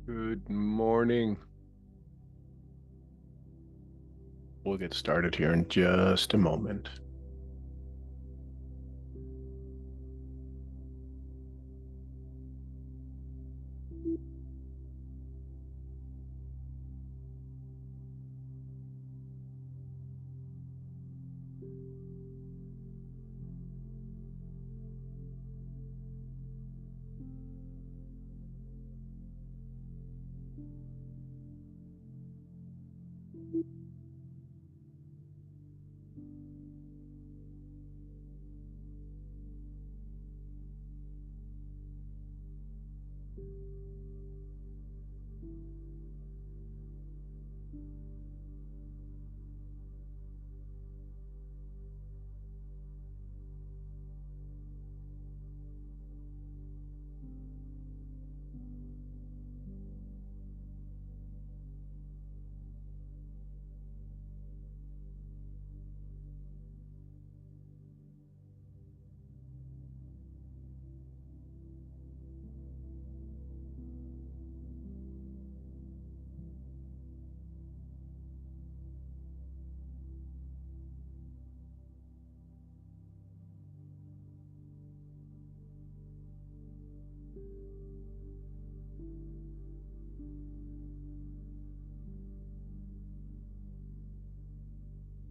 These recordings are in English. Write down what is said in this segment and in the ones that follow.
Good morning. We'll get started here in just a moment.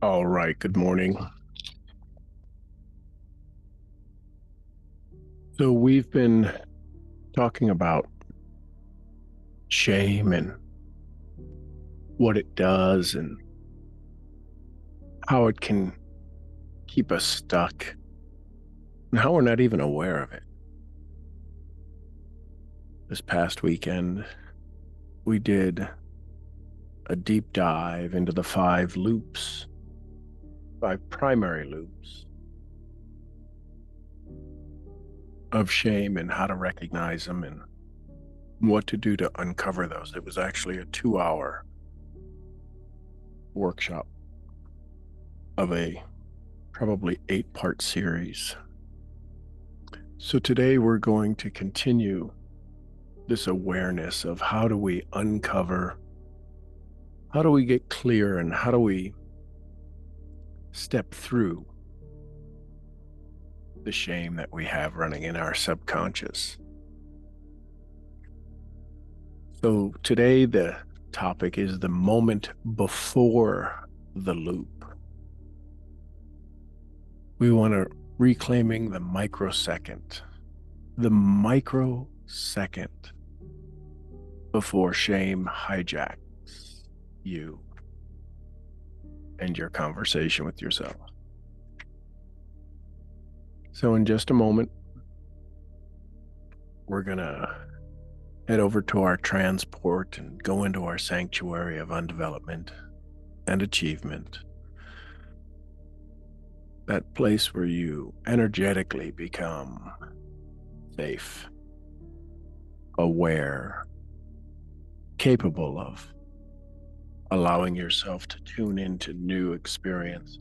All right, good morning. So we've been talking about shame and what it does and how it can keep us stuck and how we're not even aware of it. This past weekend, we did a deep dive into the five primary loops of shame and how to recognize them and what to do to uncover those. It was actually a 2-hour workshop of a probably 8-part series. So today we're going to continue this awareness of how do we uncover, how do we get clear, and how do we step through the shame that we have running in our subconscious. So today the topic is the moment before the loop. We want to reclaiming the microsecond before shame hijacks you and your conversation with yourself. So in just a moment, we're going to head over to our transport and go into our sanctuary of undevelopment and achievement. That place where you energetically become safe, aware, capable of allowing yourself to tune into new experience,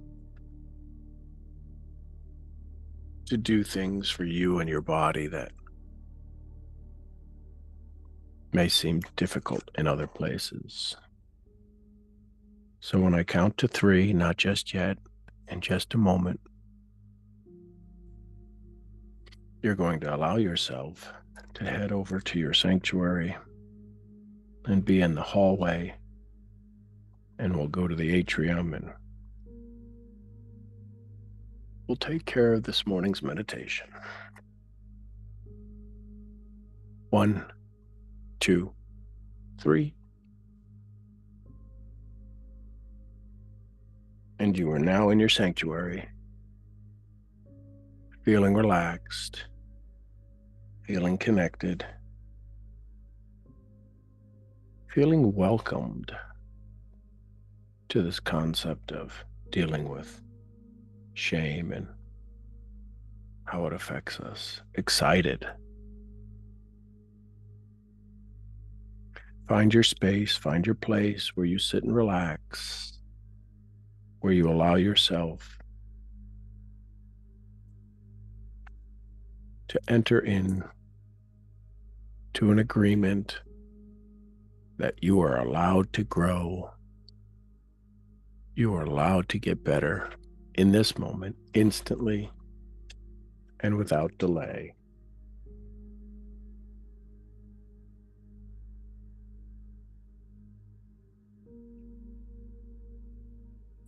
to do things for you and your body that may seem difficult in other places. So when I count to 3, not just yet, in just a moment, you're going to allow yourself to head over to your sanctuary and be in the hallway, and we'll go to the atrium and we'll take care of this morning's meditation. 1, 2, 3. And you are now in your sanctuary, feeling relaxed, feeling connected, feeling welcomed to this concept of dealing with shame and how it affects us. Excited. Find your space, find your place where you sit and relax, where you allow yourself to enter in to an agreement that you are allowed to grow. You are allowed to get better in this moment, instantly and without delay.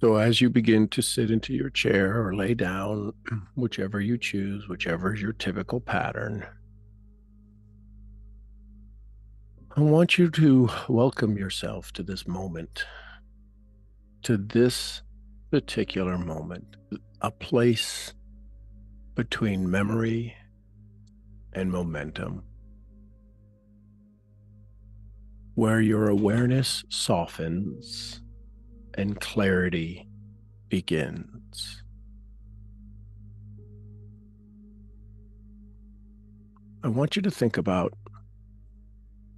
So as you begin to sit into your chair or lay down, whichever you choose, whichever is your typical pattern, I want you to welcome yourself to this moment, to this particular moment, a place between memory and momentum, where your awareness softens and clarity begins. I want you to think about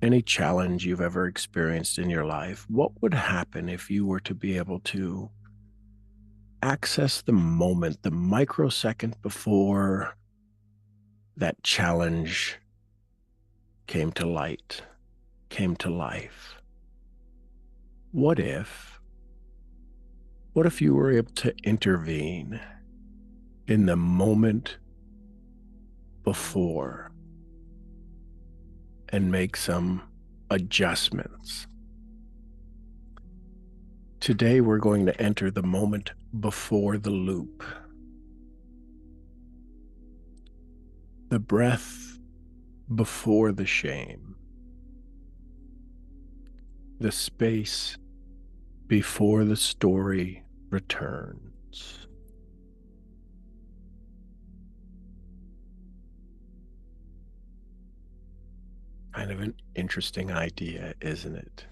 any challenge you've ever experienced in your life. What would happen if you were to be able to access the moment, the microsecond before that challenge came to light, came to life? What if you were able to intervene in the moment before and make some adjustments? Today, we're going to enter the moment before the loop. The breath before the shame. The space before the story returns. Kind of an interesting idea, isn't it?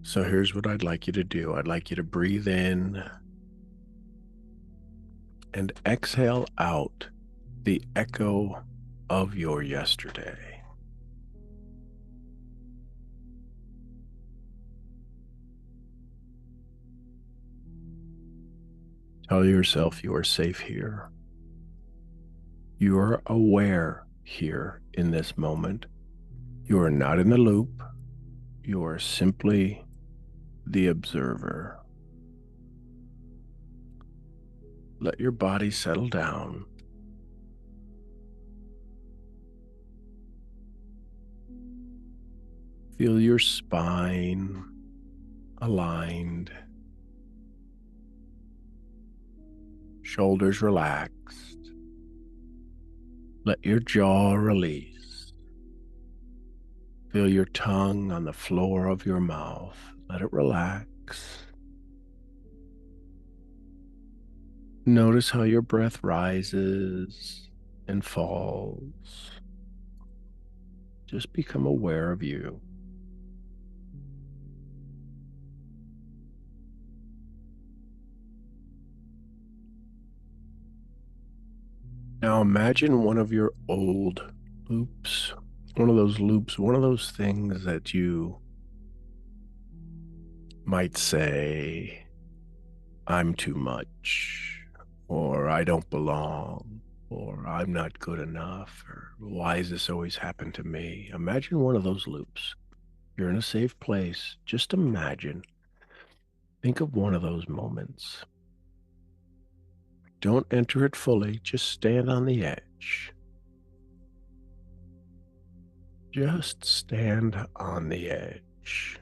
So here's what I'd like you to do. I'd like you to breathe in and exhale out the echo of your yesterday. Tell yourself you are safe here. You are aware here in this moment. You are not in the loop. You are simply the observer. Let your body settle down. Feel your spine aligned, shoulders relaxed. Let your jaw release. Feel your tongue on the floor of your mouth. Let it relax. Notice how your breath rises and falls. Just become aware of you. Now imagine one of your old loops, one of those things that you might say, I'm too much, or I don't belong, or I'm not good enough, or why does this always happen to me? Imagine one of those loops. You're in a safe place. Just imagine. Think of one of those moments. Don't enter it fully. Just stand on the edge. Just stand on the edge.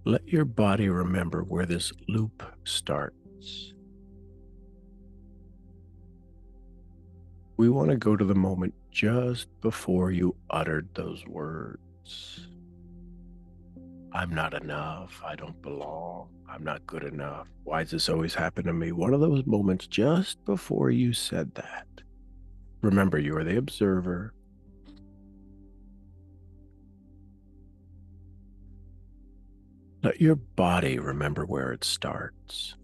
Let your body remember where this loop starts. we want to go to the moment just before you uttered those words. I'm not enough. I don't belong. I'm not good enough. Why does this always happen to me? One of those moments just before you said that. Remember, you are the observer. Let your body remember where it starts.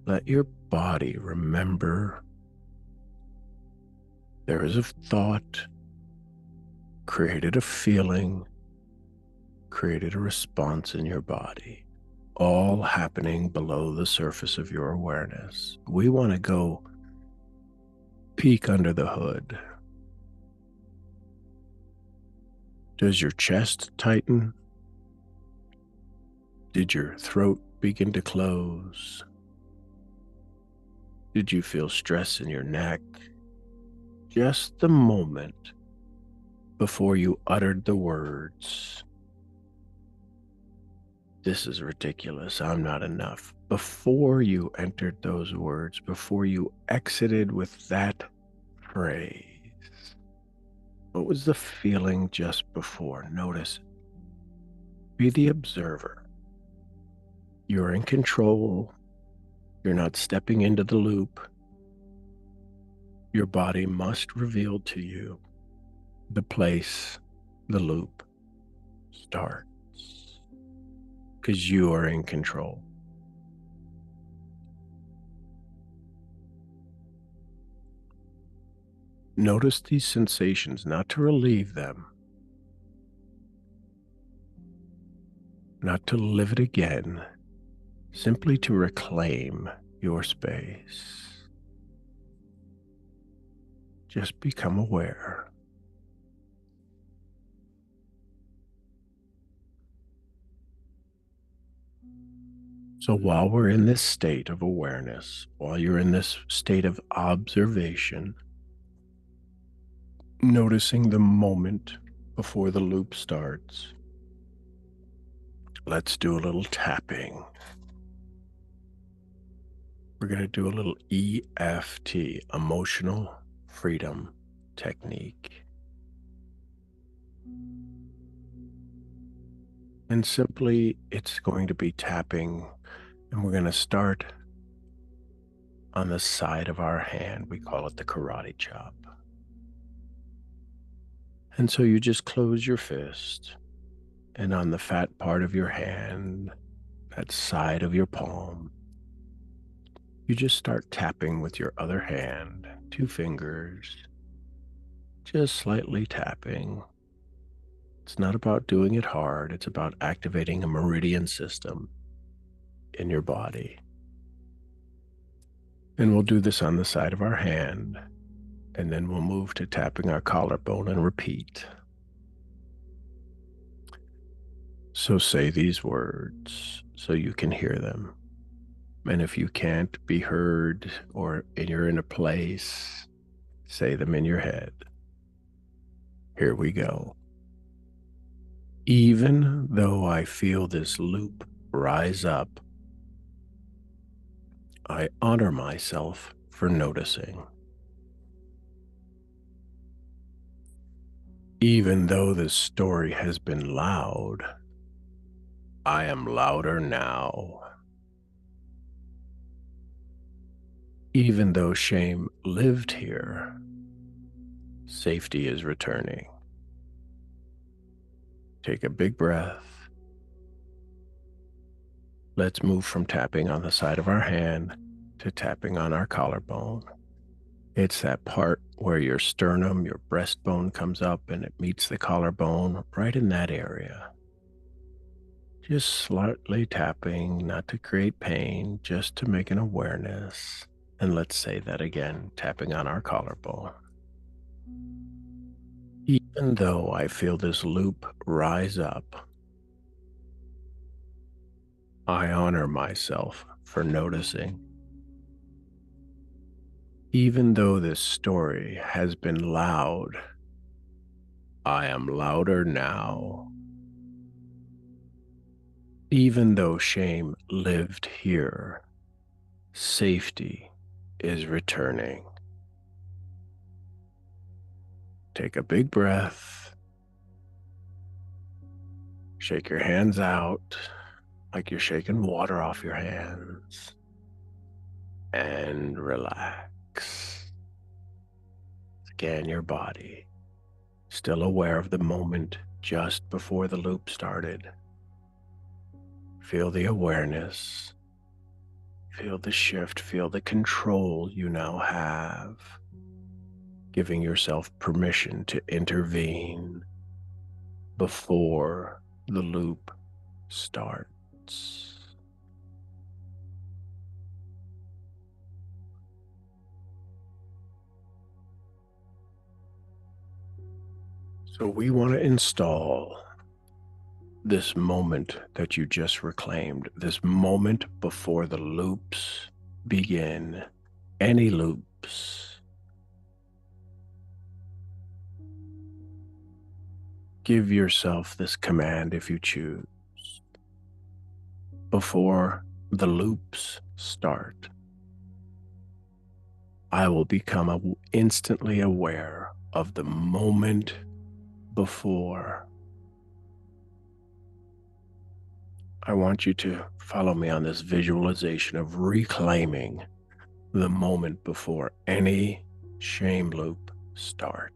Let your body remember there is a thought, created a feeling, created a response in your body, all happening below the surface of your awareness. We want to go peek under the hood. Does your chest tighten? Did your throat begin to close? Did you feel stress in your neck? Just the moment before you uttered the words, "This is ridiculous. I'm not enough." Before you entered those words, before you exited with that phrase, what was the feeling just before? Notice. Be the observer. You're in control. You're not stepping into the loop. Your body must reveal to you the place the loop starts, because you are in control. Notice these sensations, not to relieve them, not to live it again, simply to reclaim your space. Just become aware. So while we're in this state of awareness, while you're in this state of observation, noticing the moment before the loop starts, let's do a little tapping. We're going to do a little EFT, emotional freedom technique. And simply, it's going to be tapping, and we're going to start on the side of our hand. We call it the karate chop. And so you just close your fist, and on the fat part of your hand, that side of your palm, you just start tapping with your other hand, 2 fingers, just slightly tapping. It's not about doing it hard. It's about activating a meridian system in your body. And we'll do this on the side of our hand, and then we'll move to tapping our collarbone and repeat. So say these words so you can hear them. And if you can't be heard or you're in a place, say them in your head. Here we go. Even though I feel this loop rise up, I honor myself for noticing. Even though this story has been loud, I am louder now. Even though shame lived here, safety is returning. Take a big breath. Let's move from tapping on the side of our hand to tapping on our collarbone. It's that part where your sternum, your breastbone comes up and it meets the collarbone, right in that area. Just slightly tapping, not to create pain, just to make an awareness. And let's say that again, tapping on our collarbone. Even though I feel this loop rise up, I honor myself for noticing. Even though this story has been loud, I am louder now. Even though shame lived here, safety is returning. Take a big breath. Shake your hands out like you're shaking water off your hands. And relax. Scan your body, still aware of the moment just before the loop started. Feel the awareness. Feel the shift. Feel the control you now have. Giving yourself permission to intervene before the loop starts. So we want to install this moment that you just reclaimed, this moment before the loops begin, any loops. Give yourself this command if you choose. Before the loops start, I will become instantly aware of the moment before. I want you to follow me on this visualization of reclaiming the moment before any shame loop starts.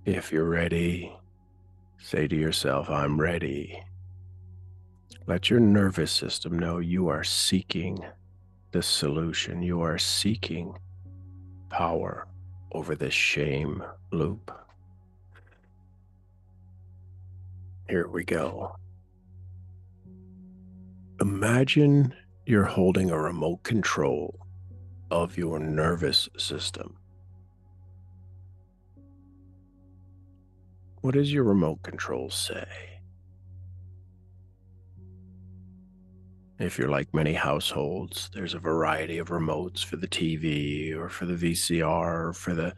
If you're ready, say to yourself, I'm ready. Let your nervous system know you are seeking the solution. You are seeking power over this shame loop. Here we go. Imagine you're holding a remote control of your nervous system. What does your remote control say? If you're like many households, there's a variety of remotes for the TV or for the VCR or for the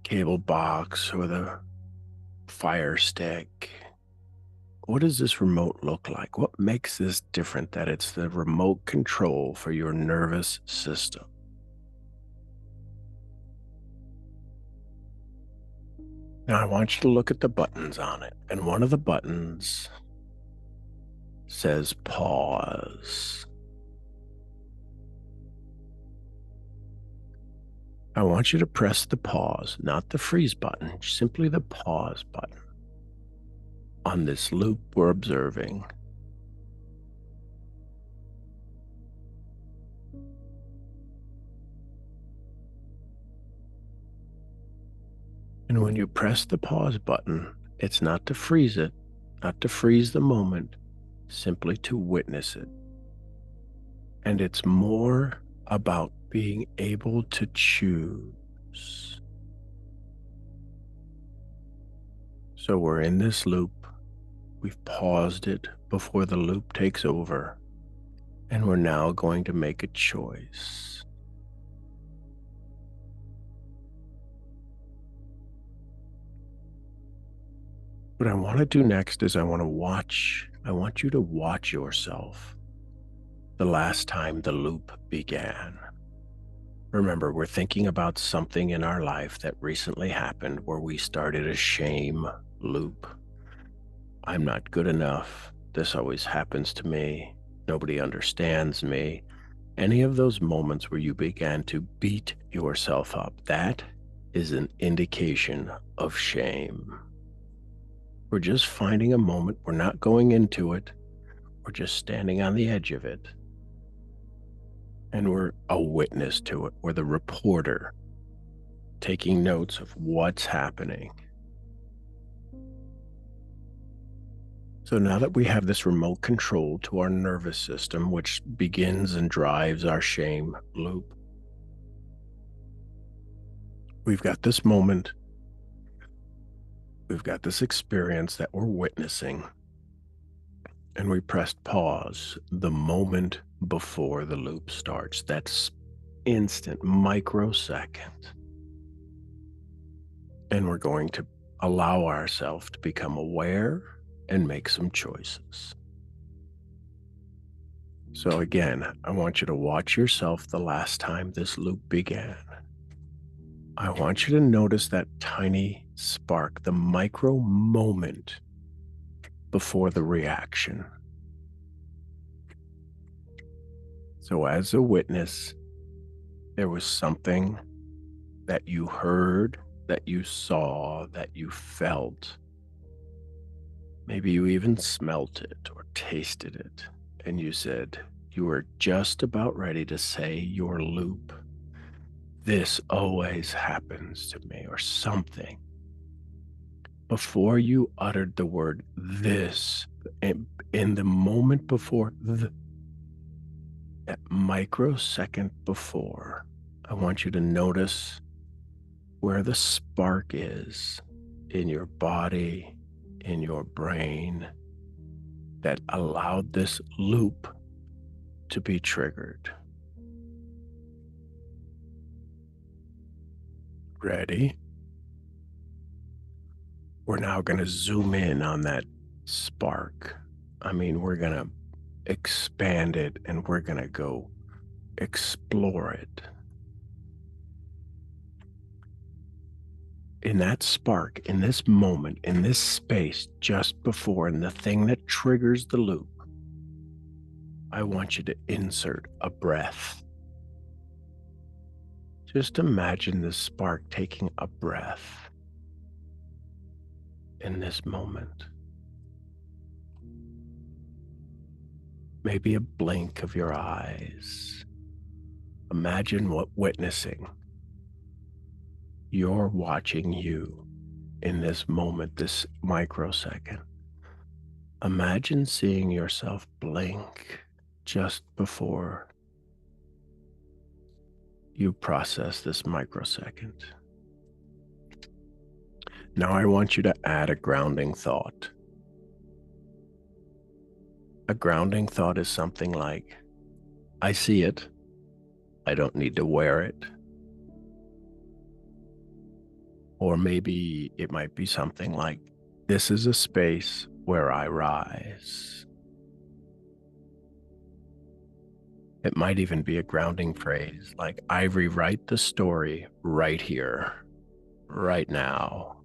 cable box or the Fire Stick. What does this remote look like? What makes this different that it's the remote control for your nervous system? Now I want you to look at the buttons on it, and one of the buttons says pause. I want you to press the pause, not the freeze button, simply the pause button on this loop we're observing. And when you press the pause button, it's not to freeze it, not to freeze the moment, simply to witness it. And it's more about being able to choose. So we're in this loop. We've paused it before the loop takes over. And we're now going to make a choice. What I want to do next is I want you to watch yourself the last time the loop began. Remember, we're thinking about something in our life that recently happened where we started a shame loop. I'm not good enough. This always happens to me. Nobody understands me. Any of those moments where you began to beat yourself up, that is an indication of shame. We're just finding a moment. We're not going into it. We're just standing on the edge of it. And we're a witness to it. We're the reporter taking notes of what's happening. So now that we have this remote control to our nervous system, which begins and drives our shame loop, we've got this moment. We've got this experience that we're witnessing. And we pressed pause the moment before the loop starts. That's instant, microsecond. And we're going to allow ourselves to become aware and make some choices. So again, I want you to watch yourself the last time this loop began. I want you to notice that tiny spark, the micro moment before the reaction. So as a witness, there was something that you heard, that you saw, that you felt. Maybe you even smelt it or tasted it, and you said you were just about ready to say your loop. This always happens to me, or something. Before you uttered the word this, in the moment before, that microsecond before, I want you to notice where the spark is in your body, in your brain, that allowed this loop to be triggered. Ready? We're now going to zoom in on that spark. I mean, we're going to expand it and we're going to go explore it. In that spark, in this moment, in this space just before, and the thing that triggers the loop, I want you to insert a breath. Just imagine the spark taking a breath in this moment. Maybe a blink of your eyes. Imagine what witnessing. You're watching you in this moment, this microsecond. Imagine seeing yourself blink just before you process this microsecond. Now I want you to add a grounding thought. A grounding thought is something like, I see it. I don't need to wear it. Or maybe it might be something like, this is a space where I rise. It might even be a grounding phrase like, I rewrite the story right here, right now.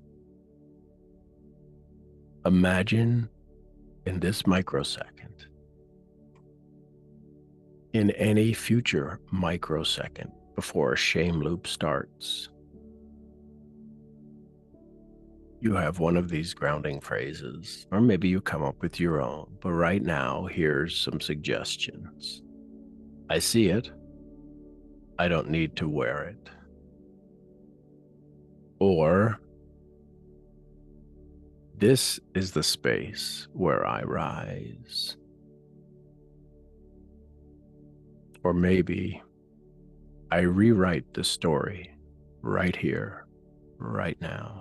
Imagine in this microsecond, in any future microsecond before a shame loop starts, you have one of these grounding phrases, or maybe you come up with your own, but right now, here's some suggestions. I see it. I don't need to wear it. Or, this is the space where I rise. Or maybe, I rewrite the story right here, right now.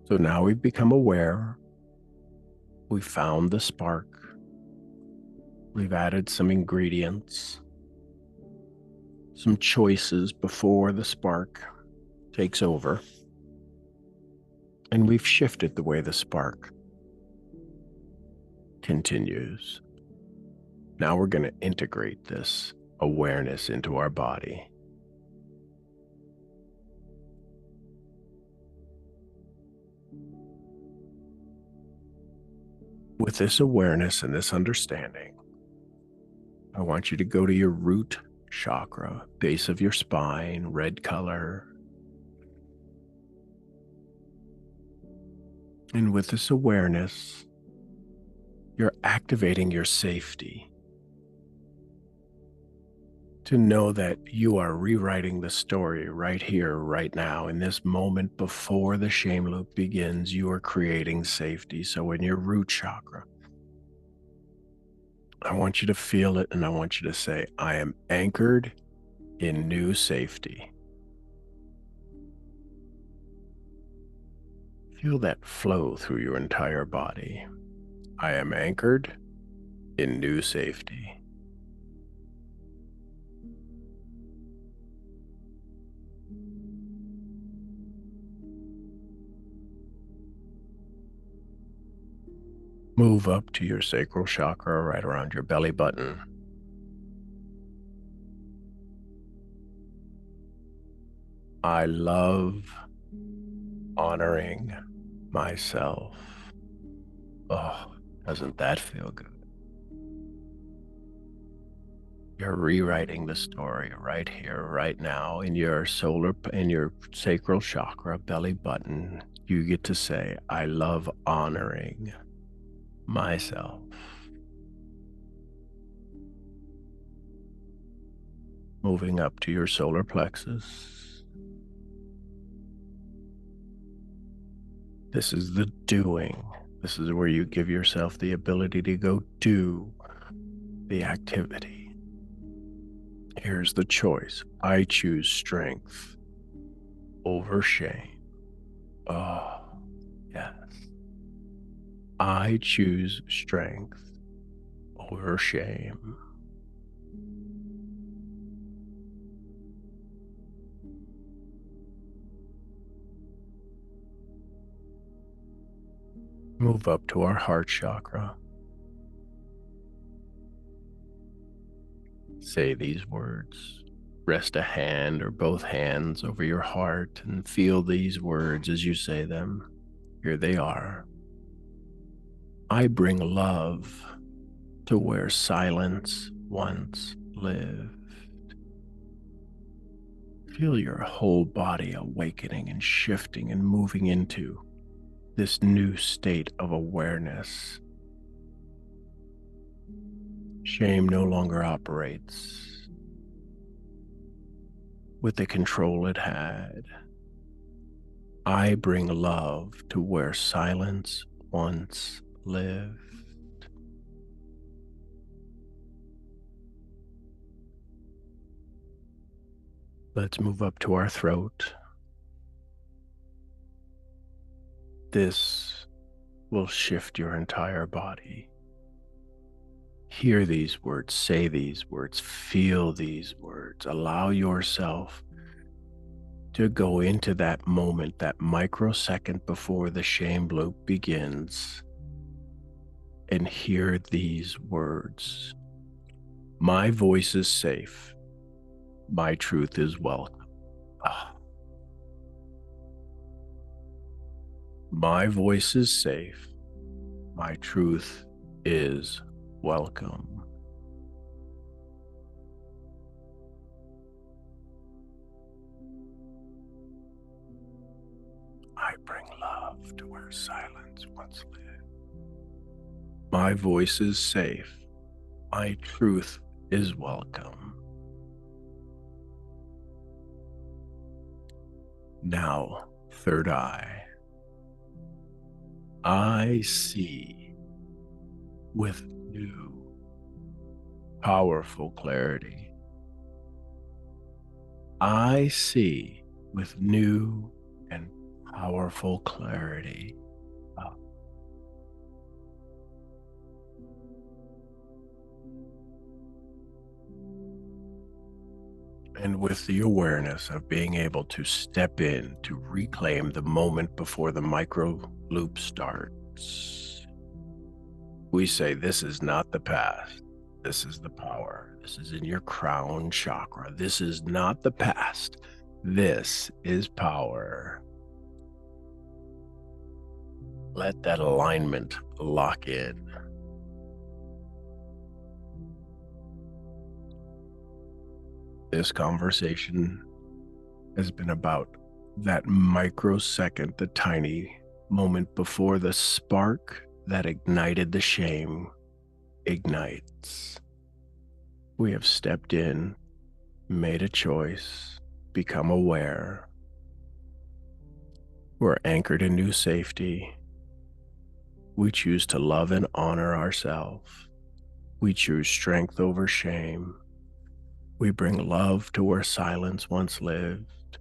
So now we've become aware. We found the spark. We've added some ingredients, some choices before the spark takes over. And we've shifted the way the spark continues. Now we're going to integrate this awareness into our body. With this awareness and this understanding, I want you to go to your root chakra, base of your spine, red color. And with this awareness, you're activating your safety to know that you are rewriting the story right here, right now. In this moment before the shame loop begins, you are creating safety. So in your root chakra, I want you to feel it and I want you to say, I am anchored in new safety. Feel that flow through your entire body. I am anchored in new safety. Move up to your sacral chakra right around your belly button. I love honoring myself. Oh, doesn't that feel good? You're rewriting the story right here, right now, in your sacral chakra, belly button. You get to say, I love honoring myself. Moving up to your solar plexus. This is the doing. This is where you give yourself the ability to go do the activity. Here's the choice. I choose strength over shame. Oh, yes. I choose strength over shame. Move up to our heart chakra. Say these words. Rest a hand or both hands over your heart and feel these words as you say them. Here they are. I bring love to where silence once lived. Feel your whole body awakening and shifting and moving into this new state of awareness. Shame no longer operates with the control it had. I bring love to where silence once lived. Let's move up to our throat. This will shift your entire body. Hear these words, say these words, feel these words. Allow yourself to go into that moment, that microsecond before the shame loop begins, and hear these words. My voice is safe. My truth is welcome. Ah. My voice is safe. My truth is welcome. I bring love to where silence once lived. My voice is safe. My truth is welcome. Now, third eye. I see with new, powerful clarity. I see with new and powerful clarity. And with the awareness of being able to step in to reclaim the moment before the micro loop starts, we say, this is not the past. This is the power. This is in your crown chakra. This is not the past. This is power. Let that alignment lock in. This conversation has been about that microsecond, the tiny moment before the spark that ignited the shame ignites. We have stepped in, made a choice, become aware. We're anchored in new safety. We choose to love and honor ourselves. We choose strength over shame. We bring love to where silence once lived.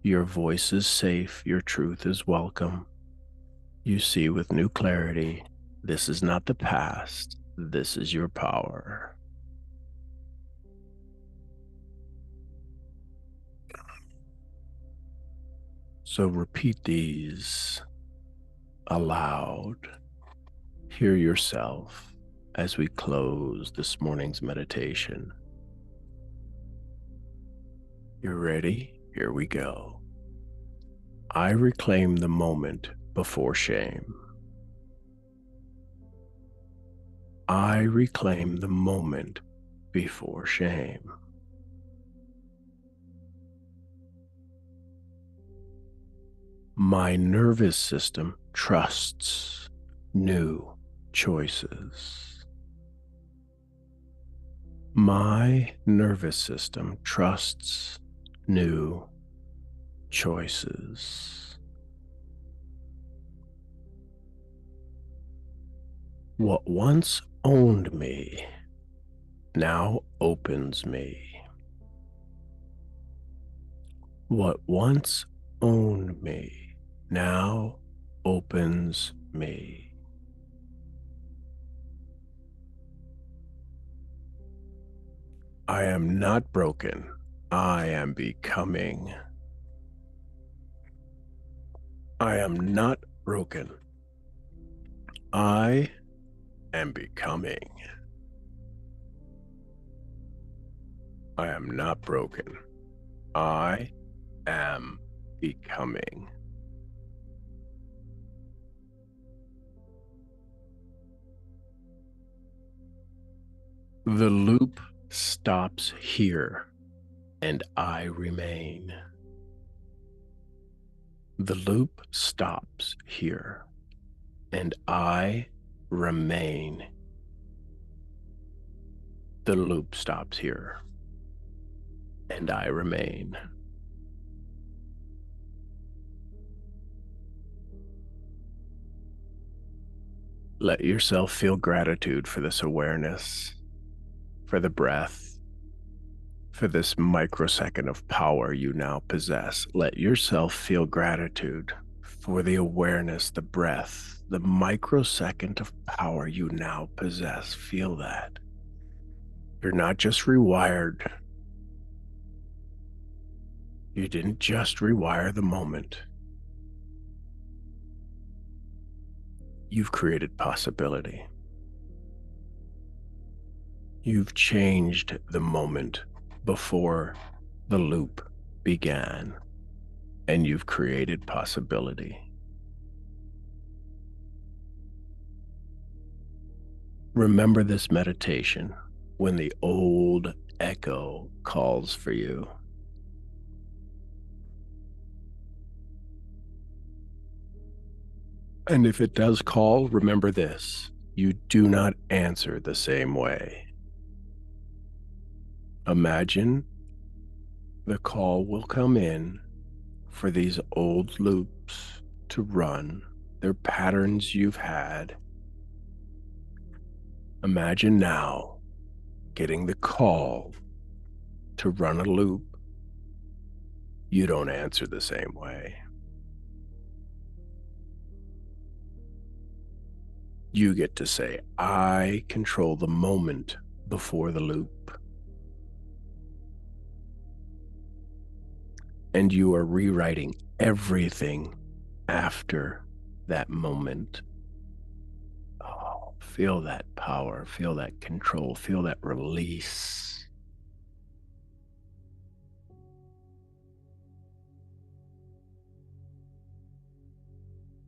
Your voice is safe. Your truth is welcome. You see with new clarity, this is not the past. This is your power. So repeat these aloud Hear yourself as we close this morning's meditation. You're ready? Here we go. I reclaim the moment before shame. I reclaim the moment before shame. My nervous system trusts new choices. My nervous system trusts new choices. What once owned me now opens me. What once owned me now opens me. I am not broken. I am becoming. I am not broken. I am becoming. I am not broken. I am becoming. The loop stops here, and I remain. The loop stops here, and I remain. The loop stops here, and I remain. Let yourself feel gratitude for this awareness, for the breath, for this microsecond of power you now possess. Let yourself feel gratitude for the awareness, the breath, the microsecond of power you now possess. Feel that. You're not just rewired. You didn't just rewire the moment. You've created possibility. You've changed the moment before the loop began, and you've created possibility. Remember this meditation when the old echo calls for you. And if it does call, remember this: you do not answer the same way. Imagine the call will come in for these old loops to run. They're patterns you've had. Imagine now getting the call to run a loop. You don't answer the same way. You get to say, I control the moment before the loop. And you are rewriting everything after that moment. Oh, feel that power, feel that control, feel that release.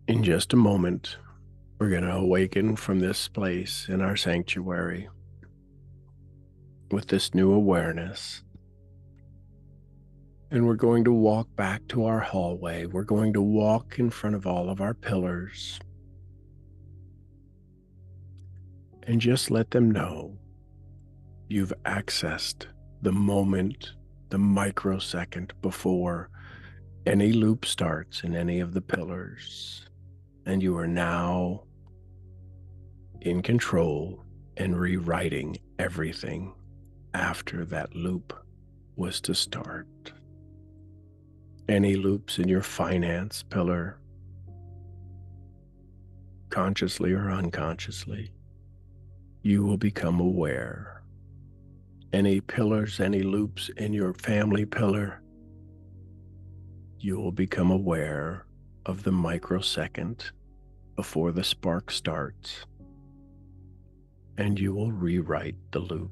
In just a moment, we're going to awaken from this place in our sanctuary with this new awareness. And we're going to walk back to our hallway. We're going to walk in front of all of our pillars and just let them know you've accessed the moment, the microsecond before any loop starts in any of the pillars. And you are now in control and rewriting everything after that loop was to start. Any loops in your finance pillar, consciously or unconsciously, you will become aware. Any pillars, any loops in your family pillar, you will become aware of the microsecond before the spark starts. and you will rewrite the loop.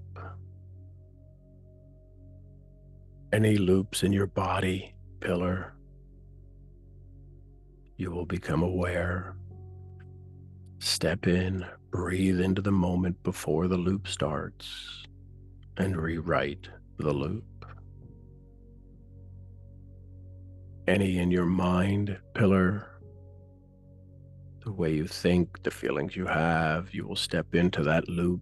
Any loops in your body, pillar, you will become aware. Step in, breathe into the moment before the loop starts, and rewrite the loop. Any in your mind, pillar, the way you think, the feelings you have, you will step into that loop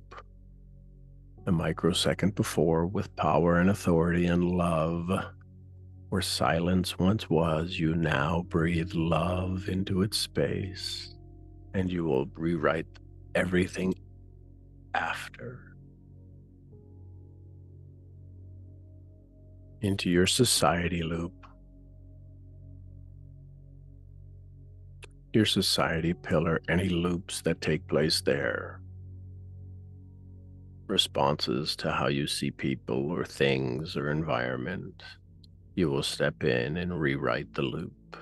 the microsecond before with power and authority and love. Where silence once was, you now breathe love into its space, and you will rewrite everything after. Into your society loop. Your society pillar, any loops that take place there. Responses to how you see people or things or environment. You will step in and rewrite the loop.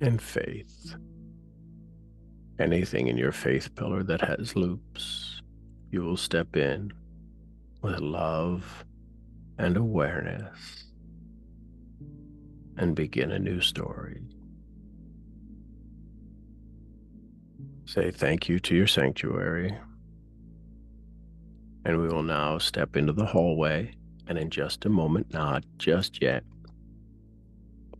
And faith. Anything in your faith pillar that has loops, you will step in with love and awareness and begin a new story. Say thank you to your sanctuary. And we will now step into the hallway, and in just a moment, not just yet,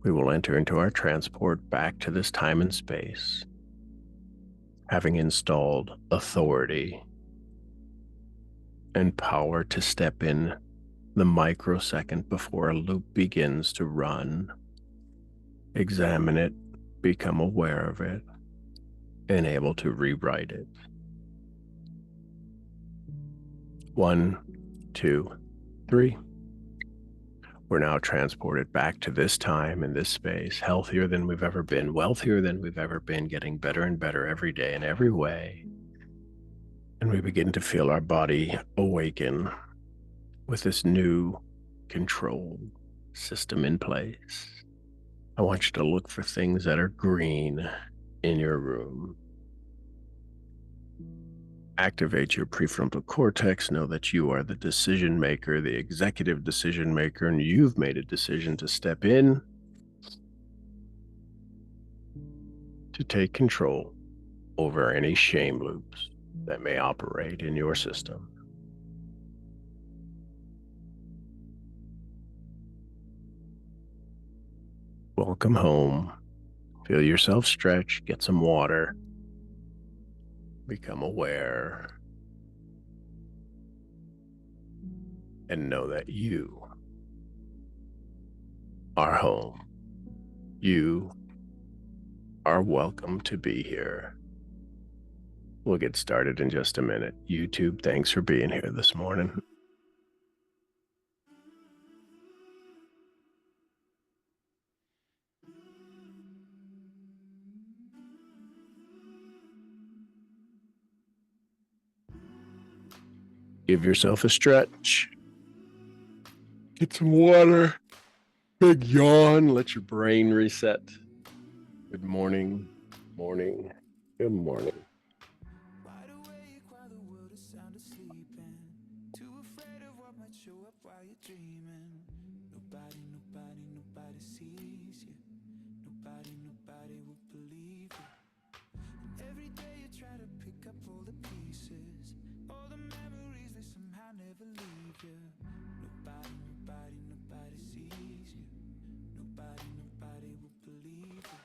we will enter into our transport back to this time and space, having installed authority and power to step in the microsecond before a loop begins to run. Examine it, become aware of it, and able to rewrite it. 1, 2, 3. We're now transported back to this time and this space, healthier than we've ever been, wealthier than we've ever been, getting better and better every day in every way. And we begin to feel our body awaken with this new control system in place. I want you to look for things that are green in your room. Activate your prefrontal cortex. Know that you are the decision maker, the executive decision maker, and you've made a decision to step in to take control over any shame loops that may operate in your system. Welcome home. Feel yourself stretch, get some water, become aware, and know that you are home. You are welcome to be here. We'll get started in just a minute. YouTube, thanks for being here this morning. Give yourself a stretch. Get some water. Big yawn. Let your brain reset. Good morning. Morning. Good morning. Wide awake while the world is sound asleep and too afraid of what might show up while you're dreaming. Nobody sees you. Nobody will believe you. And every day you try to pick up all the pieces, all the memories, they somehow never leave you. Nobody sees you. Nobody will believe you.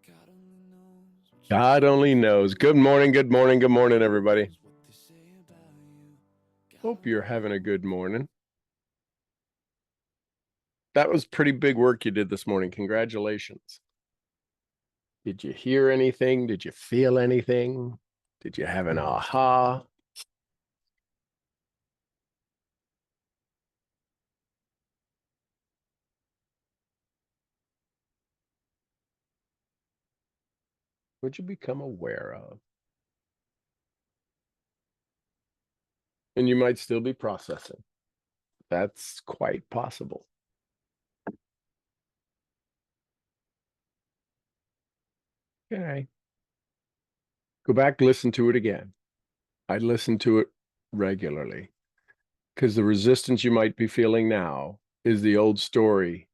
God only knows. God only knows. Good morning, good morning, good morning, everybody. Hope you're having a good morning. That was pretty big work you did this morning. Congratulations. Did you hear anything? Did you feel anything? Did you have an aha? Would you become aware of? And you might still be processing. That's quite possible. Okay. Go back, listen to it again. I listen to it regularly because the resistance you might be feeling now is the old story.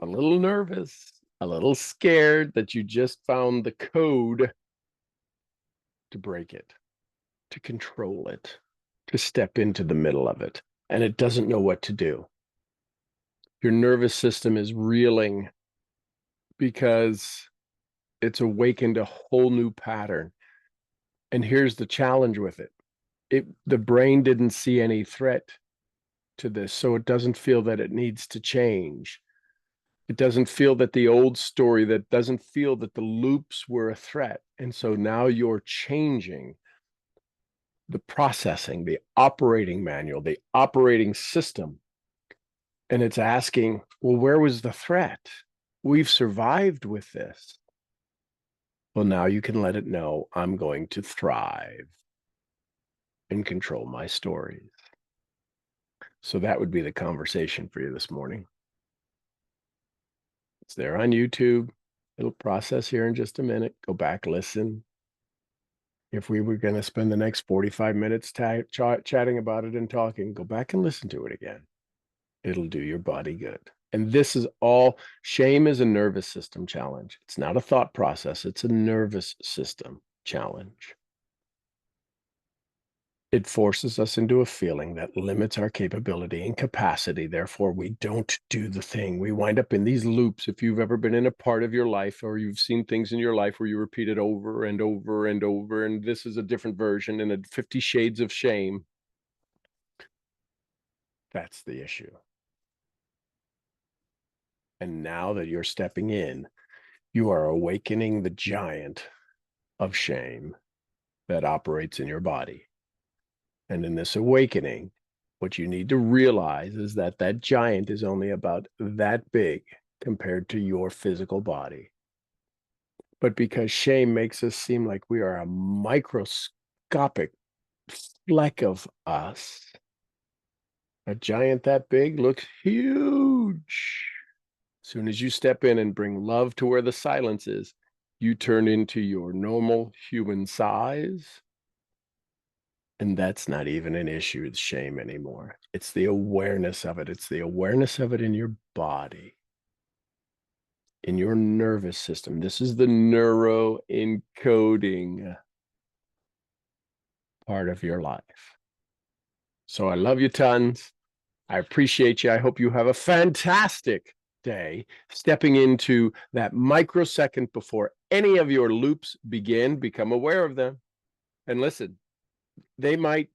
A little nervous, a little scared that you just found the code to break it, to control it, to step into the middle of it, and it doesn't know what to do. Your nervous system is reeling because it's awakened a whole new pattern. And here's the challenge with it. The brain didn't see any threat to this, so it doesn't feel that it needs to change. It doesn't feel that the old story, that doesn't feel that the loops were a threat. And so now you're changing the processing, the operating manual, the operating system. And it's asking, well, where was the threat? We've survived with this. Well, now you can let it know I'm going to thrive and control my stories. So that would be the conversation for you this morning. It's there on YouTube. It'll process here in just a minute. Go back, listen. If we were going to spend the next 45 minutes chatting about it and talking, go back and listen to it again. It'll do your body good. And this is all, shame is a nervous system challenge. It's not a thought process. It's a nervous system challenge. It forces us into a feeling that limits our capability and capacity. Therefore, we don't do the thing. We wind up in these loops. If you've ever been in a part of your life or you've seen things in your life where you repeat it over and over and over, and this is a different version in a 50 shades of shame, that's the issue. And now that you're stepping in, you are awakening the giant of shame that operates in your body. And in this awakening, what you need to realize is that that giant is only about that big compared to your physical body. But because shame makes us seem like we are a microscopic fleck of us, a giant that big looks huge. As soon as you step in and bring love to where the silence is, you turn into your normal human size. And that's not even an issue with shame anymore. It's the awareness of it. It's the awareness of it in your body, in your nervous system. This is the neuroencoding part of your life. So I love you tons. I appreciate you. I hope you have a fantastic day stepping into that microsecond before any of your loops begin. Become aware of them. And listen, they might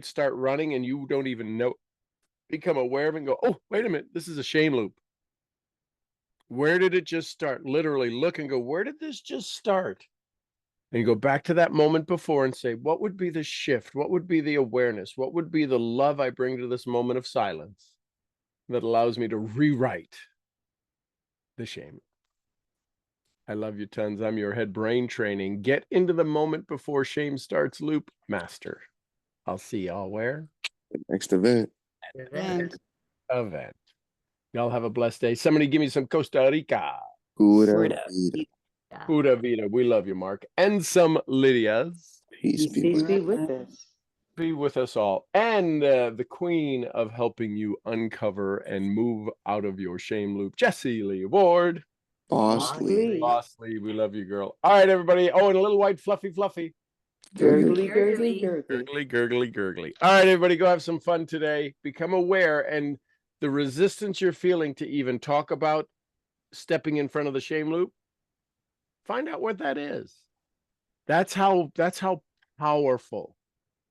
start running and you don't even know. Become aware of it and go, oh, wait a minute, this is a shame loop. Where did it just start? Literally look and go, where did this just start? And you go back to that moment before and say, what would be the shift? What would be the awareness? What would be the love I bring to this moment of silence that allows me to rewrite the shame? I love you tons. I'm your head brain training. Get into the moment before shame starts loop master. I'll see y'all where? Next event. Event. Y'all have a blessed day. Somebody give me some Costa Rica. Pura vida. Pura vida. We love you, Mark. And some Lydias. Peace be with you. with us. Be with us all. And the queen of helping you uncover and move out of your shame loop, Jessie Lee Ward. Boss Lee. Boss Lee, we love you, girl. All right, everybody. Oh, and a little white fluffy. Gurgly, gurgly, gurgly. Gurgly. All right, everybody, go have some fun today. Become aware, and the resistance you're feeling to even talk about stepping in front of the shame loop, find out what that is. That's how powerful.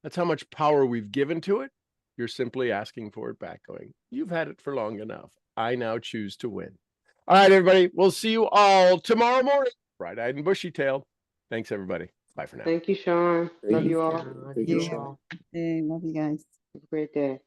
That's how much power we've given to it. You're simply asking for it back, going, you've had it for long enough. I now choose to win. All right, everybody. We'll see you all tomorrow morning. Bright-eyed and bushy-tailed. Thanks, everybody. Bye for now. Thank you, Sean. Love you all. Thank you, Sean. Love you guys. Have a great day.